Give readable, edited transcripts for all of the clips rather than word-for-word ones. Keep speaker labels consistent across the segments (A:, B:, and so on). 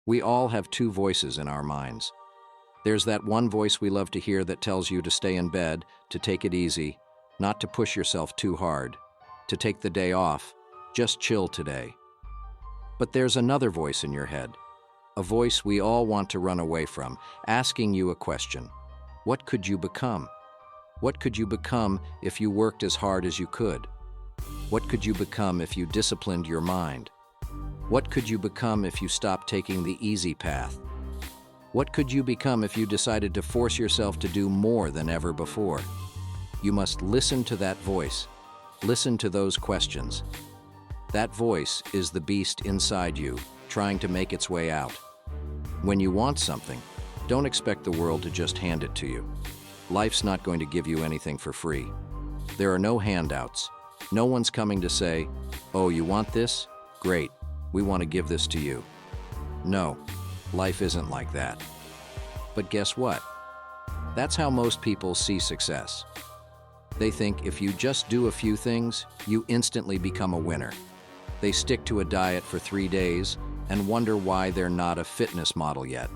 A: We all have two voices in our minds. There's that one voice we love to hear that tells you to stay in bed, to take it easy, not to push yourself too hard, to take the day off, just chill today. But there's another voice in your head, a voice we all want to run away from, asking you a question. What could you become? What could you become if you worked as hard as you could? What could you become if you disciplined your mind? What could you become if you stopped taking the easy path? What could you become if you decided to force yourself to do more than ever before? You must listen to that voice. Listen to those questions. That voice is the beast inside you, trying to make its way out. When you want something, don't expect the world to just hand it to you. Life's not going to give you anything for free. There are no handouts. No one's coming to say, "Oh, you want this? Great. We want to give this to you." No, life isn't like that. But guess what? That's how most people see success. They think if you just do a few things, you instantly become a winner. They stick to a diet for 3 days and wonder why they're not a fitness model yet.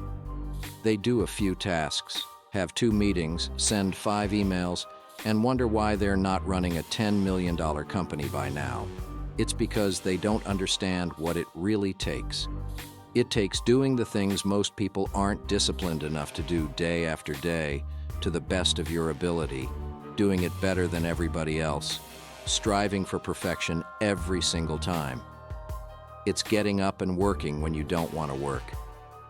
A: They do a few tasks, have 2 meetings, send 5 emails, and wonder why they're not running a $10 million company by now. It's because they don't understand what it really takes. It takes doing the things most people aren't disciplined enough to do day after day, to the best of your ability, doing it better than everybody else, striving for perfection every single time. It's getting up and working when you don't want to work,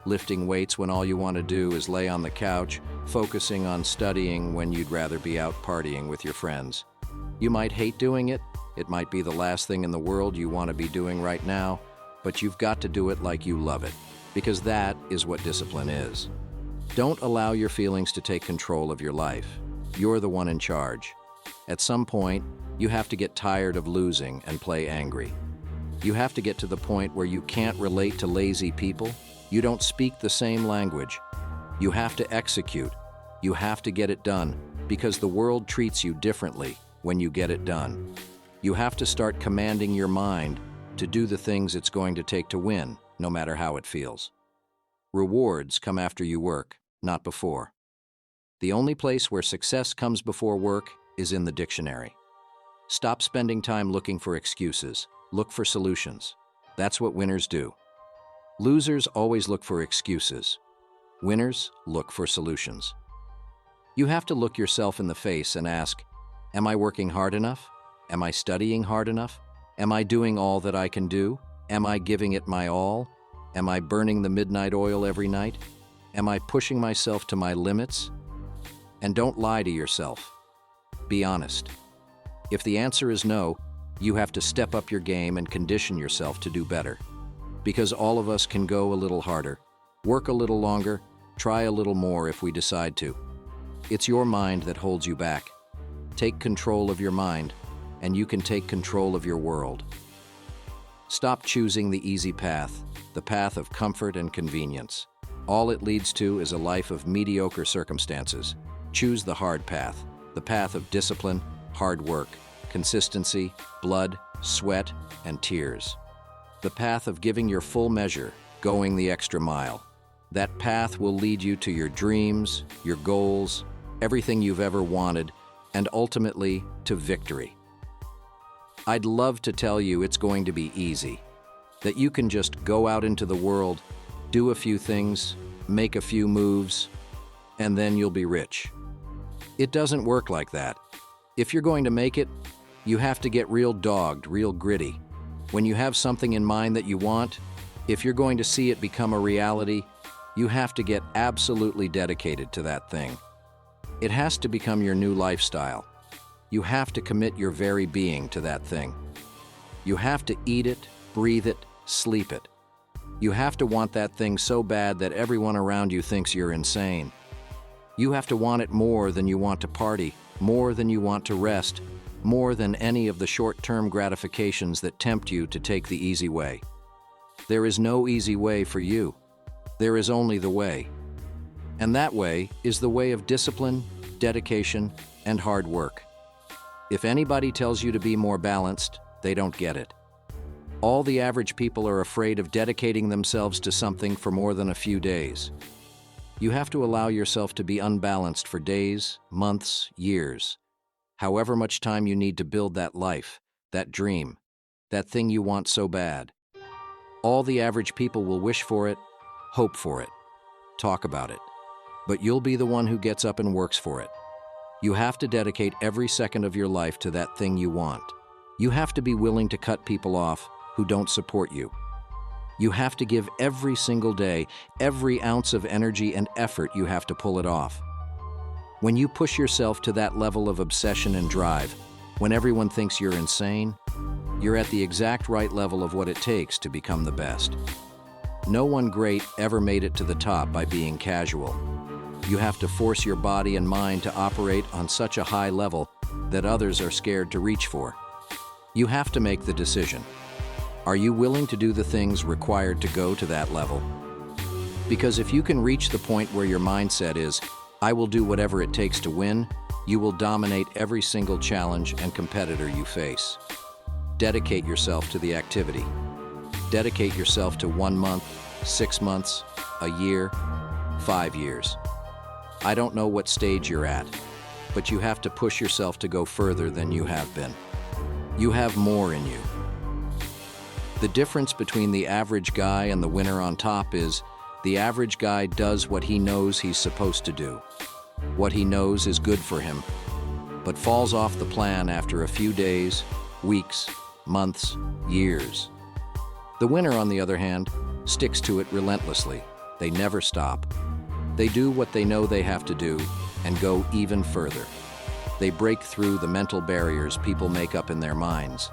A: lifting weights when all you want to do is lay on the couch, focusing on studying when you'd rather be out partying with your friends. You might hate doing it. It might be the last thing in the world you want to be doing right now, but you've got to do it like you love it, because that is what discipline is. Don't allow your feelings to take control of your life. You're the one in charge. At some point, you have to get tired of losing and play angry. You have to get to the point where you can't relate to lazy people. You don't speak the same language. You have to execute. You have to get it done, because the world treats you differently when you get it done. You have to start commanding your mind to do the things it's going to take to win, no matter how it feels. Rewards come after you work, not before. The only place where success comes before work is in the dictionary. Stop spending time looking for excuses. Look for solutions. That's what winners do. Losers always look for excuses. Winners look for solutions. You have to look yourself in the face and ask, am I working hard enough? Am I studying hard enough? Am I doing all that I can do? Am I giving it my all? Am I burning the midnight oil every night? Am I pushing myself to my limits? And don't lie to yourself. Be honest. If the answer is no, you have to step up your game and condition yourself to do better. Because all of us can go a little harder, work a little longer, try a little more if we decide to. It's your mind that holds you back. Take control of your mind, and you can take control of your world. Stop choosing the easy path, the path of comfort and convenience. All it leads to is a life of mediocre circumstances. Choose the hard path, the path of discipline, hard work, consistency, blood, sweat, and tears. The path of giving your full measure, going the extra mile. That path will lead you to your dreams, your goals, everything you've ever wanted, and ultimately to victory. I'd love to tell you it's going to be easy, that you can just go out into the world, do a few things, make a few moves, and then you'll be rich. It doesn't work like that. If you're going to make it, you have to get real dogged, real gritty. When you have something in mind that you want, if you're going to see it become a reality, you have to get absolutely dedicated to that thing. It has to become your new lifestyle. You have to commit your very being to that thing. You have to eat it, breathe it, sleep it. You have to want that thing so bad that everyone around you thinks you're insane. You have to want it more than you want to party, more than you want to rest, more than any of the short-term gratifications that tempt you to take the easy way. There is no easy way for you. There is only the way. And that way is the way of discipline, dedication, and hard work. If anybody tells you to be more balanced, they don't get it. All the average people are afraid of dedicating themselves to something for more than a few days. You have to allow yourself to be unbalanced for days, months, years. However much time you need to build that life, that dream, that thing you want so bad. All the average people will wish for it, hope for it, talk about it. But you'll be the one who gets up and works for it. You have to dedicate every second of your life to that thing you want. You have to be willing to cut people off who don't support you. You have to give every single day, every ounce of energy and effort you have to pull it off. When you push yourself to that level of obsession and drive, when everyone thinks you're insane, you're at the exact right level of what it takes to become the best. No one great ever made it to the top by being casual. You have to force your body and mind to operate on such a high level that others are scared to reach for. You have to make the decision. Are you willing to do the things required to go to that level? Because if you can reach the point where your mindset is, I will do whatever it takes to win, you will dominate every single challenge and competitor you face. Dedicate yourself to the activity. Dedicate yourself to 1 month, 6 months, a year, 5 years. I don't know what stage you're at, but you have to push yourself to go further than you have been. You have more in you. The difference between the average guy and the winner on top is the average guy does what he knows he's supposed to do, what he knows is good for him, but falls off the plan after a few days, weeks, months, years. The winner, on the other hand, sticks to it relentlessly. They never stop. They do what they know they have to do and go even further. They break through the mental barriers people make up in their minds.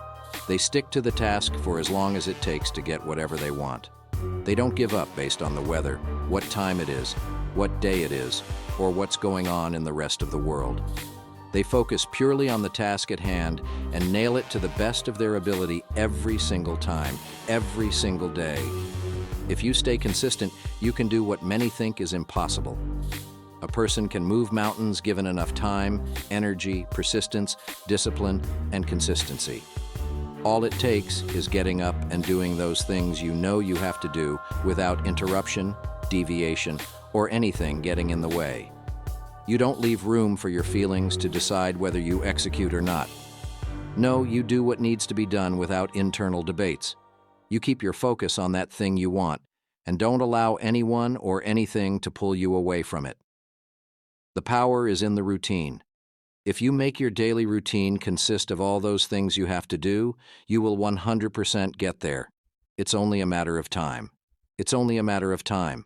A: They stick to the task for as long as it takes to get whatever they want. They don't give up based on the weather, what time it is, what day it is, or what's going on in the rest of the world. They focus purely on the task at hand and nail it to the best of their ability every single time, every single day. If you stay consistent, you can do what many think is impossible. A person can move mountains given enough time, energy, persistence, discipline, and consistency. All it takes is getting up and doing those things you know you have to do without interruption, deviation, or anything getting in the way. You don't leave room for your feelings to decide whether you execute or not. No, you do what needs to be done without internal debates. You keep your focus on that thing you want, and don't allow anyone or anything to pull you away from it. The power is in the routine. If you make your daily routine consist of all those things you have to do, you will 100% get there. It's only a matter of time. It's only a matter of time.